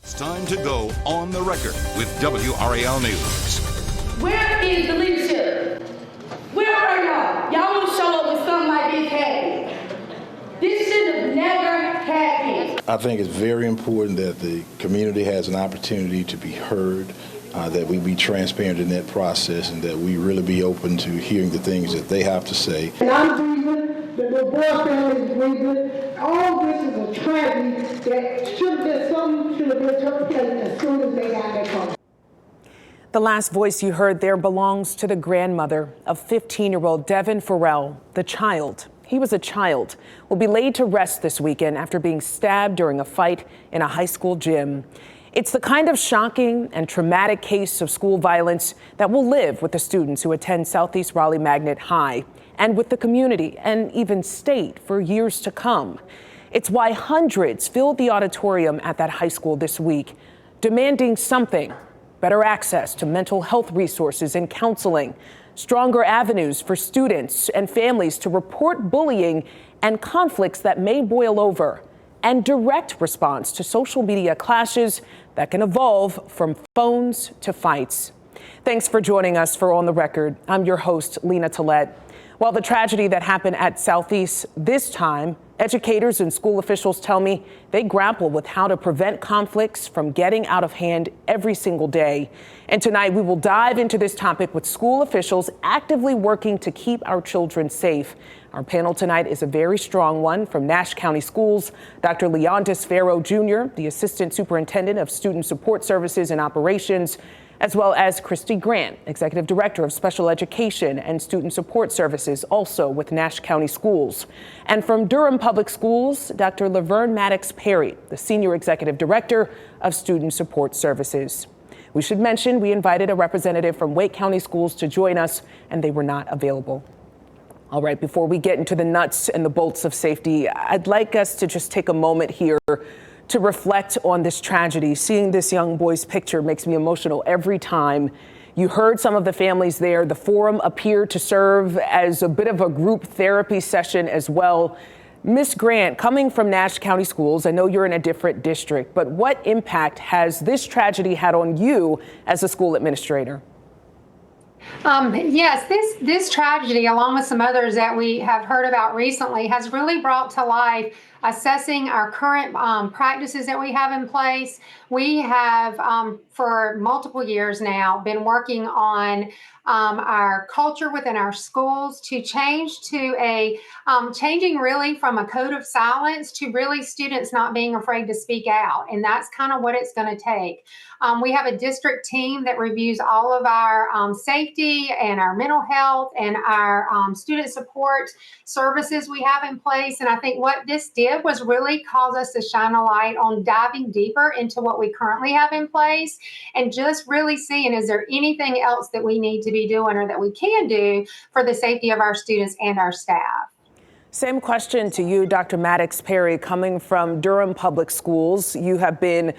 It's time to go on the record with WRAL News. Where is the leadership? Where are y'all? Y'all don't show up when something like this happens. This should have never happened. I think it's very important that the community has an opportunity to be heard, that we be transparent in that process, and that we really be open to hearing the things that they have to say. And I'm grieving, the Boyle family is grieving. All this is a tragedy that should have been took place as soon as they got their car. The last voice you heard there belongs to the grandmother of 15-year-old Devin Farrell, the child. He was a child, will be laid to rest this weekend after being stabbed during a fight in a high school gym. It's the kind of shocking and traumatic case of school violence that will live with the students who attend Southeast Raleigh Magnet High and with the community and even state for years to come. It's why hundreds filled the auditorium at that high school this week, demanding something: better access to mental health resources and counseling, stronger avenues for students and families to report bullying and conflicts that may boil over, and direct response to social media clashes that can evolve from phones to fights. Thanks for joining us for On the Record. I'm your host, Lena Tillett. While the tragedy that happened at Southeast this time, educators and school officials tell me they grapple with how to prevent conflicts from getting out of hand every single day. And tonight we will dive into this topic with school officials actively working to keep our children safe. Our panel tonight is a very strong one. From Nash County Schools, Dr. Leondis Farrow Jr., the Assistant Superintendent of Student Support Services and Operations, as well as Christy Grant, Executive Director of Special Education and Student Support Services, also with Nash County Schools. And from Durham Public Schools, Dr. Laverne Maddox Perry, the Senior Executive Director of Student Support Services. We should mention we invited a representative from Wake County Schools to join us, and they were not available. All right, before we get into the nuts and the bolts of safety, I'd like us to just take a moment here to reflect on this tragedy. Seeing this young boy's picture makes me emotional every time. You heard some of the families there. The forum appeared to serve as a bit of a group therapy session as well. Ms. Grant, coming from Nash County Schools, I know you're in a different district, but what impact has this tragedy had on you as a school administrator? Yes, this tragedy, along with some others that we have heard about recently, has really brought to life assessing our current practices that we have in place. We have, for multiple years now, been working on our culture within our schools to change to a changing really from a code of silence to really students not being afraid to speak out. And that's kind of what it's going to take. We have a district team that reviews all of our safety and our mental health and our student support services we have in place. And I think what this did was really cause us to shine a light on diving deeper into what we currently have in place and just really seeing, is there anything else that we need to be doing or that we can do for the safety of our students and our staff? Same question to you, Dr. Maddox Perry, coming from Durham Public Schools. You have been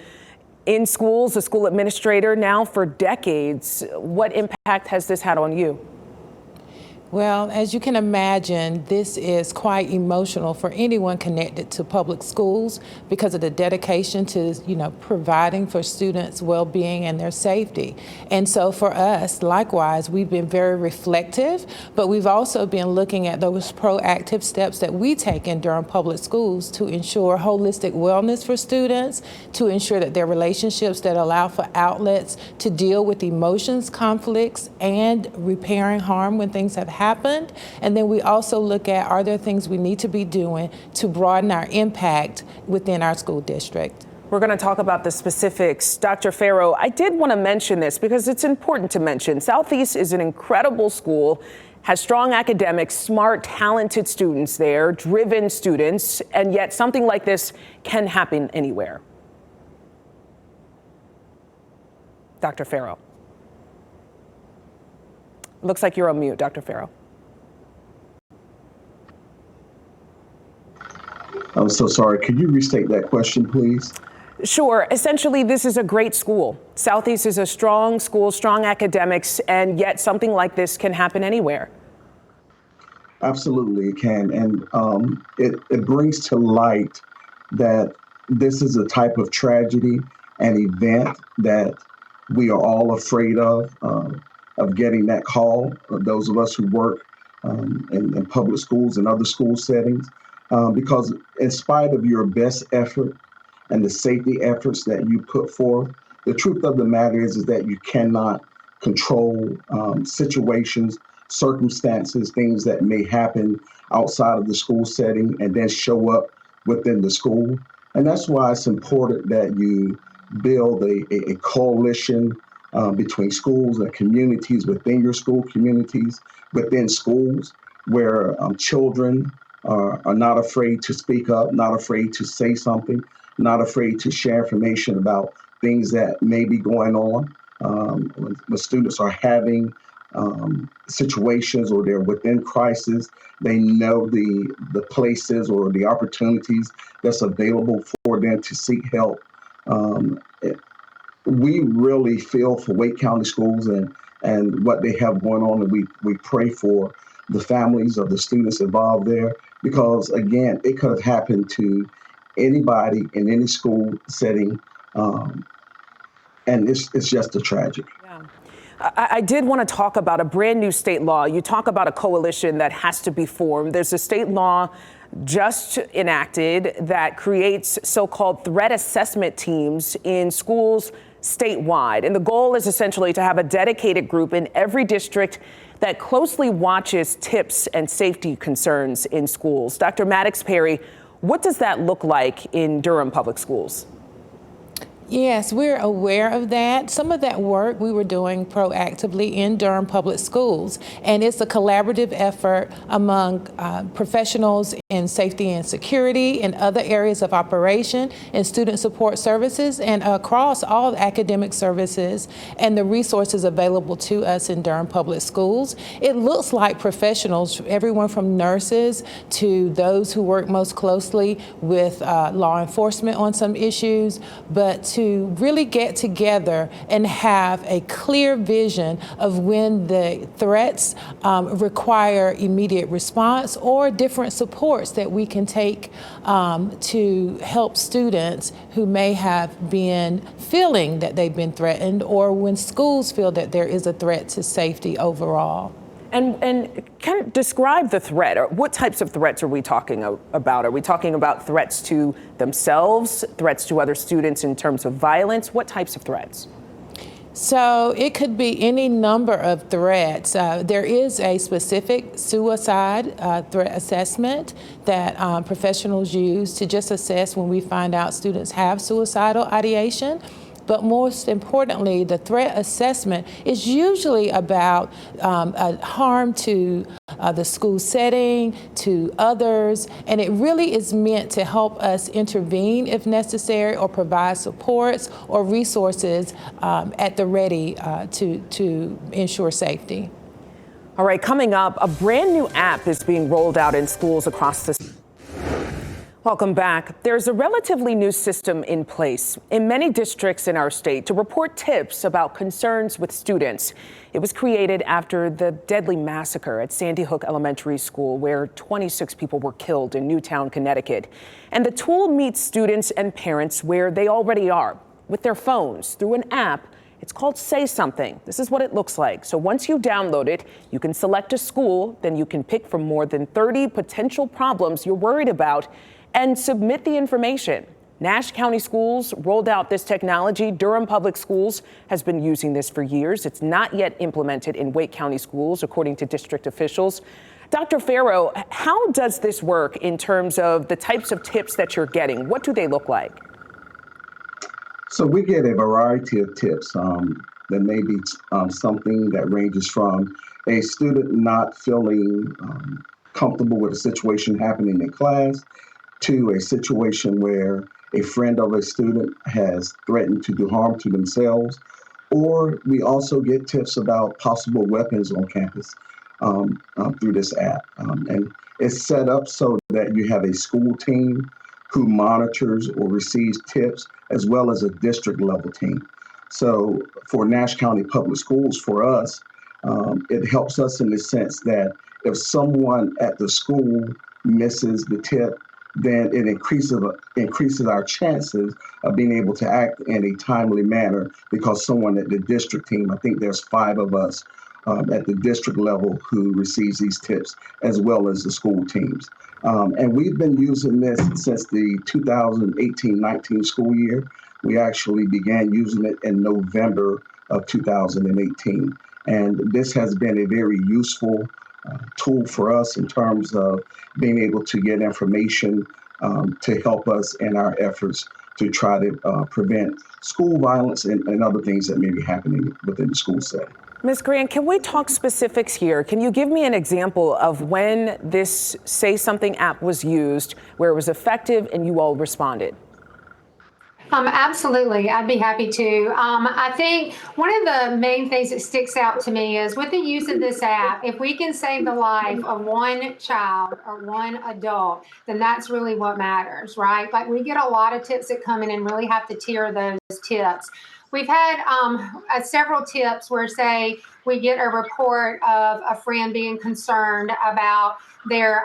in schools, a school administrator now for decades. What impact has this had on you? Well, as you can imagine, this is quite emotional for anyone connected to public schools because of the dedication to, providing for students' well-being and their safety. And so for us, likewise, we've been very reflective, but we've also been looking at those proactive steps that we take in Durham Public Schools to ensure holistic wellness for students, to ensure that their relationships that allow for outlets to deal with emotions, conflicts, and repairing harm when things have happened. And then we also look at, are there things we need to be doing to broaden our impact within our school district? We're going to talk about the specifics. Dr. Farrow, I did want to mention this because it's important to mention. Southeast is an incredible school, has strong academics, smart, talented students there, driven students, and yet something like this can happen anywhere. Dr. Farrow. Looks like you're on mute, Dr. Farrow. I'm so sorry. Could you restate that question, please? Sure. Essentially, this is a great school. Southeast is a strong school, strong academics, and yet something like this can happen anywhere. Absolutely, it can. And it brings to light that this is a type of tragedy an event that we are all afraid of getting that call. Those of us who work in public schools and other school settings, because in spite of your best effort and the safety efforts that you put forth, the truth of the matter is that you cannot control situations, circumstances, things that may happen outside of the school setting and then show up within the school. And that's why it's important that you build a coalition between schools and communities within your school communities, within schools, where children are not afraid to speak up, not afraid to say something, not afraid to share information about things that may be going on. When students are having situations or they're within crisis, they know the places or the opportunities that's available for them to seek help. We really feel for Wake County schools and what they have going on, and we pray for the families of the students involved there, because again, it could have happened to anybody in any school setting, and it's just a tragedy. Yeah. I did want to talk about a brand new state law. You talk about a coalition that has to be formed. There's a state law just enacted that creates so-called threat assessment teams in schools statewide. And the goal is essentially to have a dedicated group in every district that closely watches tips and safety concerns in schools. Dr. Maddox Perry, what does that look like in Durham Public Schools? Yes, we're aware of that. Some of that work we were doing proactively in Durham Public Schools, and it's a collaborative effort among professionals in safety and security and other areas of operation and student support services and across all academic services and the resources available to us in Durham Public Schools. It looks like professionals, everyone from nurses to those who work most closely with law enforcement on some issues, but to really get together and have a clear vision of when the threats require immediate response or different supports that we can take to help students who may have been feeling that they've been threatened, or when schools feel that there is a threat to safety overall. And kind of describe the threat. Or what types of threats are we talking about? Are we talking about threats to themselves, threats to other students in terms of violence? What types of threats? So it could be any number of threats. There is a specific suicide threat assessment that professionals use to just assess when we find out students have suicidal ideation. But most importantly, the threat assessment is usually about harm to the school setting, to others, and it really is meant to help us intervene if necessary or provide supports or resources at the ready to ensure safety. All right, coming up, a brand new app is being rolled out in schools across the state. Welcome back. There's a relatively new system in place in many districts in our state to report tips about concerns with students. It was created after the deadly massacre at Sandy Hook Elementary School, where 26 people were killed in Newtown, Connecticut. And the tool meets students and parents where they already are, with their phones, through an app. It's called Say Something. This is what it looks like. So once you download it, you can select a school, then you can pick from more than 30 potential problems you're worried about and submit the information. Nash County Schools rolled out this technology. Durham Public Schools has been using this for years. It's not yet implemented in Wake County Schools, according to district officials. Dr. Farrow, how does this work in terms of the types of tips that you're getting? What do they look like? So we get a variety of tips. That may be something that ranges from a student not feeling comfortable with a situation happening in class, to a situation where a friend of a student has threatened to do harm to themselves, or we also get tips about possible weapons on campus through this app. And it's set up so that you have a school team who monitors or receives tips, as well as a district level team. So for Nash County Public Schools, for us, it helps us in the sense that if someone at the school misses the tip, then it increases our chances of being able to act in a timely manner, because someone at the district team, I think there's 5 of us at the district level who receives these tips, as well as the school teams. And we've been using this since the 2018-19 school year. We actually began using it in November of 2018. And this has been a very useful tool for us in terms of being able to get information to help us in our efforts to try to prevent school violence and other things that may be happening within the school setting. Ms. Grant, can we talk specifics here? Can you give me an example of when this Say Something app was used, where it was effective and you all responded? Absolutely, I'd be happy to. I think one of the main things that sticks out to me is with the use of this app, if we can save the life of one child or one adult, then that's really what matters, right? Like, we get a lot of tips that come in and really have to tier those tips. We've had several tips where, say, we get a report of a friend being concerned about their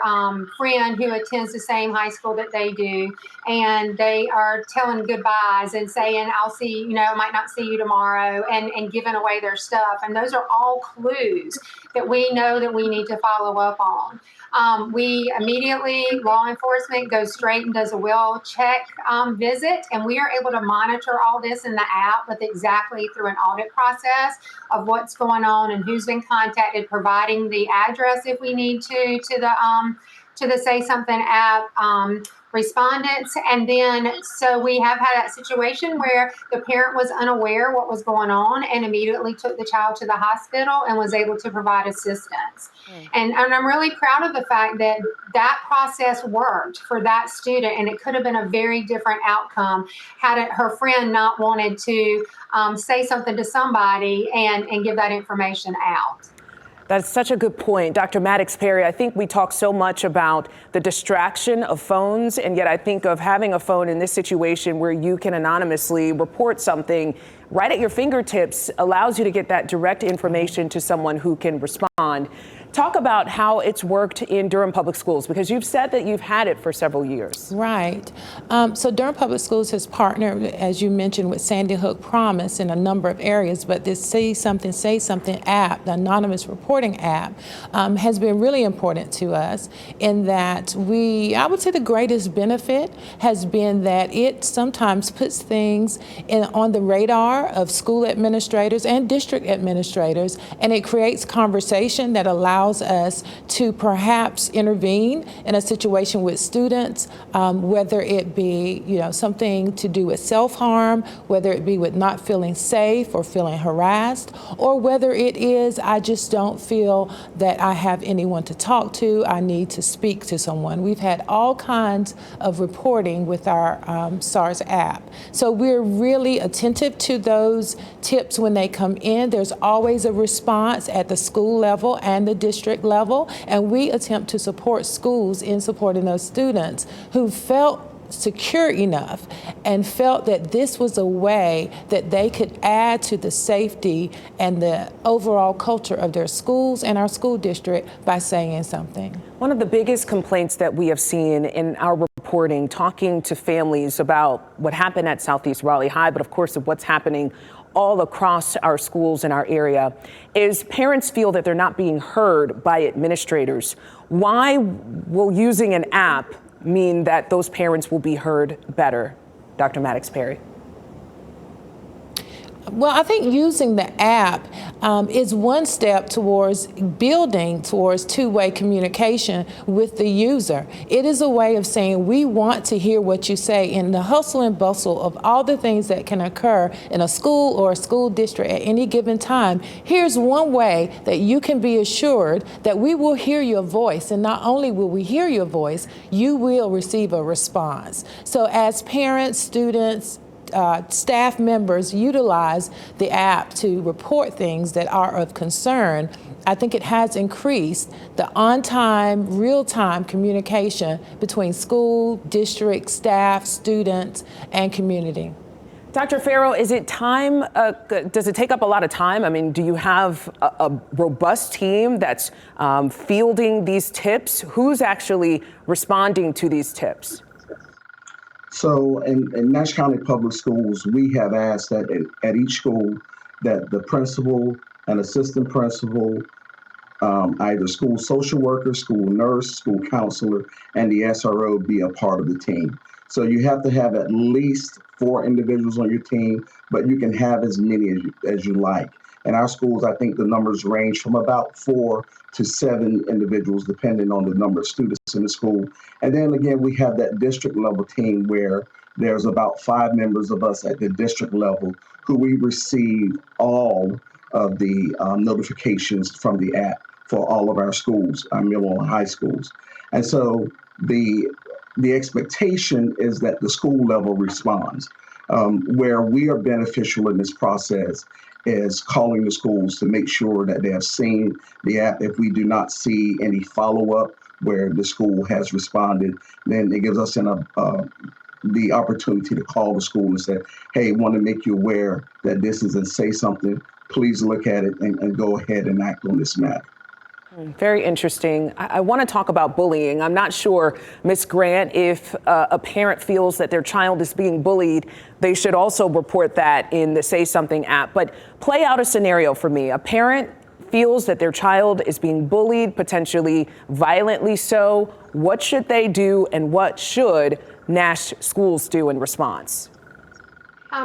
friend who attends the same high school that they do, and they are telling goodbyes and saying, I'll see you, might not see you tomorrow, and giving away their stuff. And those are all clues that we know that we need to follow up on. We immediately, law enforcement goes straight and does a will check visit, and we are able to monitor all this in the app with exactly through an audit process of what's going on and who's been contacted, providing the address if we need to the Say Something app respondents. And then, so we have had that situation where the parent was unaware what was going on and immediately took the child to the hospital and was able to provide assistance. And I'm really proud of the fact that that process worked for that student, and it could have been a very different outcome had her friend not wanted to say something to somebody and give that information out. That's such a good point. Dr. Maddox-Perry, I think we talk so much about the distraction of phones, and yet I think of having a phone in this situation where you can anonymously report something right at your fingertips allows you to get that direct information to someone who can respond. Talk about how it's worked in Durham Public Schools, because you've said that you've had it for several years. Right. So Durham Public Schools has partnered, as you mentioned, with Sandy Hook Promise in a number of areas, but this Say Something app, the anonymous reporting app, has been really important to us in that I would say the greatest benefit has been that it sometimes puts things on the radar of school administrators and district administrators, and it creates conversation that allows us to perhaps intervene in a situation with students, whether it be something to do with self-harm, whether it be with not feeling safe or feeling harassed, or whether it is I just don't feel that I have anyone to talk to, I need to speak to someone. We've had all kinds of reporting with our SARS app. So we're really attentive to those tips when they come in. There's always a response at the school level and the district level, and we attempt to support schools in supporting those students who felt secure enough and felt that this was a way that they could add to the safety and the overall culture of their schools and our school district by saying something. One of the biggest complaints that we have seen in our reporting, talking to families about what happened at Southeast Raleigh High, but of course of what's happening all across our schools in our area, is parents feel that they're not being heard by administrators. Why will using an app mean that those parents will be heard better? Dr. Maddox-Perry. Well, I think using the app is one step towards building towards two-way communication with the user. It is a way of saying we want to hear what you say. In the hustle and bustle of all the things that can occur in a school or a school district at any given time, here's one way that you can be assured that we will hear your voice. And not only will we hear your voice, you will receive a response. So as parents, students, staff members utilize the app to report things that are of concern, I think it has increased the on-time, real-time communication between school, district, staff, students, and community. Dr. Farrow, is it time? Does it take up a lot of time? I mean, do you have a robust team that's fielding these tips? Who's actually responding to these tips? So in Nash County Public Schools, we have asked that at each school that the principal and assistant principal, either school social worker, school nurse, school counselor, and the SRO be a part of the team. So you have to have at least 4 individuals on your team, but you can have as many as you like. In our schools, I think the numbers range from about 4 to 7 individuals, depending on the number of students in the school. And then again, we have that district level team where there's about 5 members of us at the district level who we receive all of the notifications from the app for all of our schools, our middle and high schools. And so the expectation is that the school level responds. Where we are beneficial in this process is calling the schools to make sure that they have seen the app. If we do not see any follow-up where the school has responded, then it gives us the opportunity to call the school and say, hey, want to make you aware that this is and say something. Please look at it and go ahead and act on this matter. Very interesting. I want to talk about bullying. I'm not sure, Ms. Grant, if a parent feels that their child is being bullied, they should also report that in the Say Something app. But play out a scenario for me. A parent feels that their child is being bullied, potentially violently so. What should they do, and what should Nash schools do in response?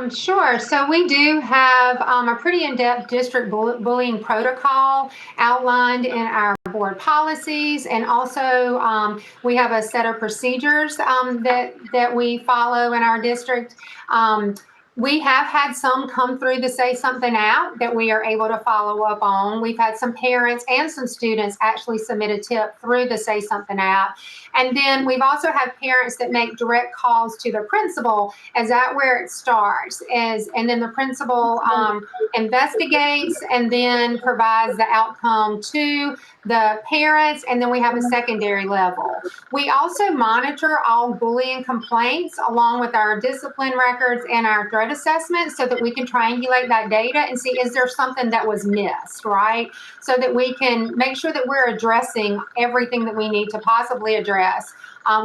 Sure. So we do have a pretty in-depth district bullying protocol outlined in our board policies, and also we have a set of procedures that we follow in our district. We have had some come through the Say Something app that we are able to follow up on. We've had some parents and some students actually submit a tip through the Say Something app. And then we've also had parents that make direct calls to the principal. Is that where it starts? And then the principal investigates and then provides the outcome to the parents, and then we have a secondary level. We also monitor all bullying complaints along with our discipline records and our threat assessment so that we can triangulate that data and see, is there something that was missed, right? So that we can make sure that we're addressing everything that we need to possibly address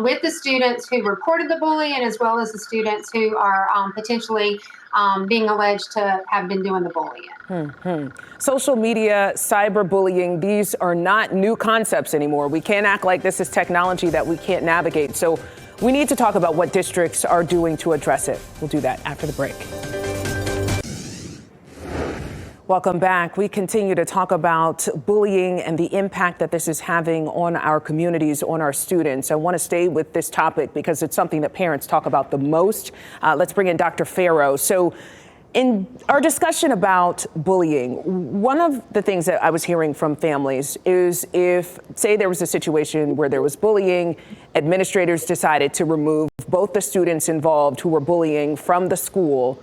with the students who reported the bullying, as well as the students who are potentially being alleged to have been doing the bullying. Social media, cyberbullying, these are not new concepts anymore. We can't act like this is technology that we can't navigate. So we need to talk about what districts are doing to address it. We'll do that after the break. Welcome back. We continue to talk about bullying and the impact that this is having on our communities, on our students. I want to stay with this topic because it's something that parents talk about the most. Let's bring in Dr. Farrow. So in our discussion about bullying, one of the things that I was hearing from families is if, say, there was a situation where there was bullying, administrators decided to remove both the students involved who were bullying from the school,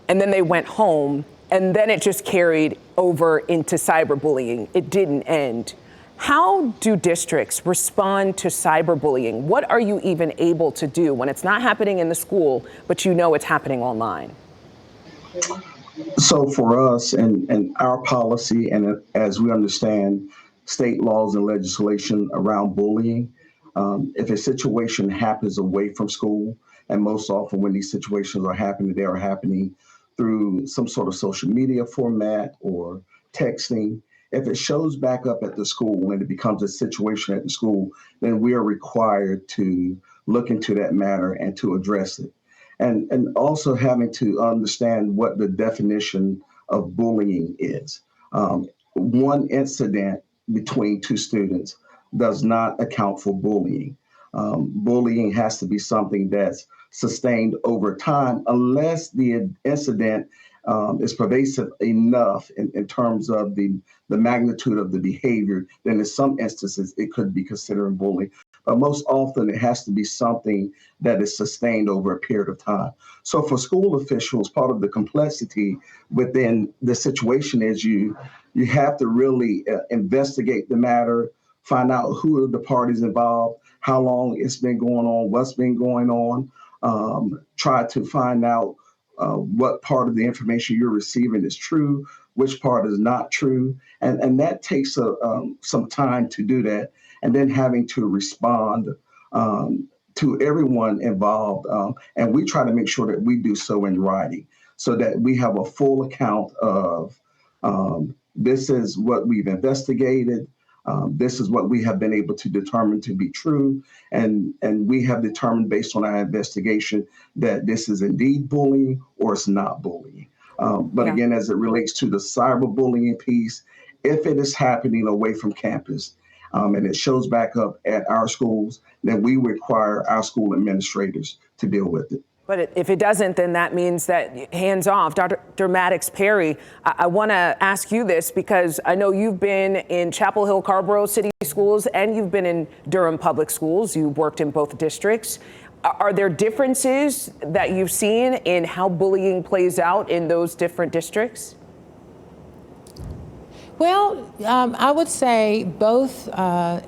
and then they went home, and then it just carried over into cyberbullying. It didn't end. How do districts respond to cyberbullying? What are you even able to do when it's not happening in the school, but you know it's happening online? So for us and our policy, and as we understand state laws and legislation around bullying, if a situation happens away from school, and most often when these situations are happening, they are happening through some sort of social media format or texting. If it shows back up at the school and it becomes a situation at the school, then we are required to look into that matter and to address it. And also having to understand what the definition of bullying is. One incident between 2 students does not account for bullying. Bullying has to be something that's sustained over time, unless the incident is pervasive enough in terms of the magnitude of the behavior. Then in some instances, it could be considered bullying. But most often, it has to be something that is sustained over a period of time. So for school officials, part of the complexity within the situation is you have to really investigate the matter, find out who are the parties involved, how long it's been going on, what's been going on, try to find out what part of the information you're receiving is true, which part is not true. And that takes some time to do that. And then having to respond to everyone involved. And we try to make sure that we do so in writing so that we have a full account of this is what we've investigated. This is what we have been able to determine to be true. And we have determined based on our investigation that this is indeed bullying or it's not bullying. But again, as it relates to the cyberbullying piece, if it is happening away from campus and it shows back up at our schools, then we require our school administrators to deal with it. But if it doesn't, then that means that hands off. Dr. Maddox-Perry, I want to ask you this because I know you've been in Chapel Hill, Carrboro City Schools, and you've been in Durham Public Schools. You worked in both districts. Are there differences that you've seen in how bullying plays out in those different districts? Well, I would say both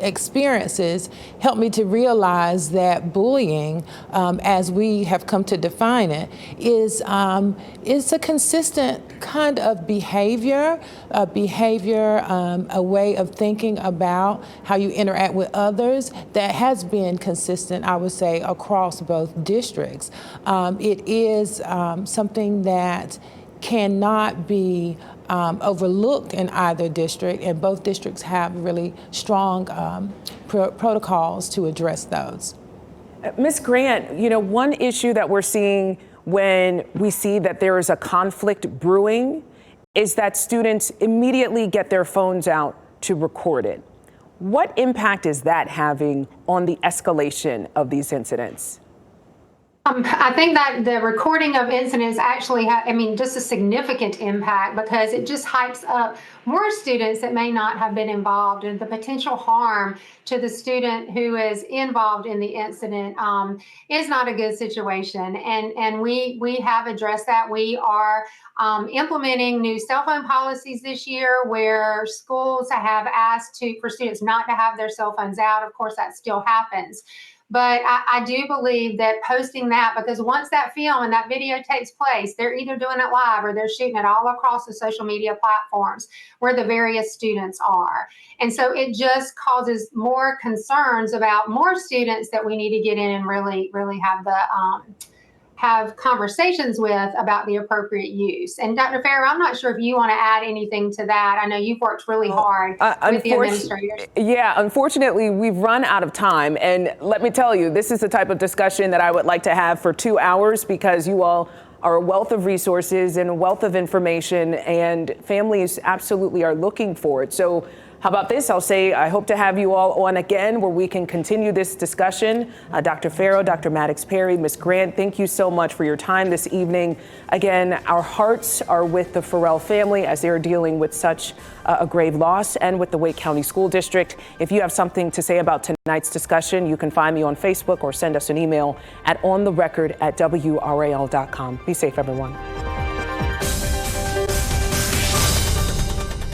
experiences helped me to realize that bullying, as we have come to define it, is a consistent kind of behavior, a way of thinking about how you interact with others that has been consistent, I would say, across both districts. It is something that cannot be overlooked in either district, and both districts have really strong protocols to address those. Ms. Grant, you know, one issue that we're seeing when we see that there is a conflict brewing is that students immediately get their phones out to record it. What impact is that having on the escalation of these incidents? I think that the recording of incidents actually just a significant impact because it just hypes up more students that may not have been involved, and the potential harm to the student who is involved in the incident is not a good situation. And we have addressed that. We are implementing new cell phone policies this year where schools have asked for students not to have their cell phones out. Of course, that still happens. But I do believe that posting that, because once that film and that video takes place, they're either doing it live or they're shooting it all across the social media platforms where the various students are. And so it just causes more concerns about more students that we need to get in and really have the have conversations with about the appropriate use. And Dr. Farrow, I'm not sure if you want to add anything to that. I know you've worked really hard with the administrators. Yeah, unfortunately, we've run out of time. And let me tell you, this is the type of discussion that I would like to have for 2 hours because you all are a wealth of resources and a wealth of information, and families absolutely are looking for it. So how about this? I'll say I hope to have you all on again where we can continue this discussion. Dr. Farrow, Dr. Maddox-Perry, Ms. Grant, thank you so much for your time this evening. Again, our hearts are with the Farrell family as they're dealing with such a grave loss, and with the Wake County School District. If you have something to say about tonight's discussion, you can find me on Facebook or send us an email at ontherecord@wral.com. Be safe, everyone.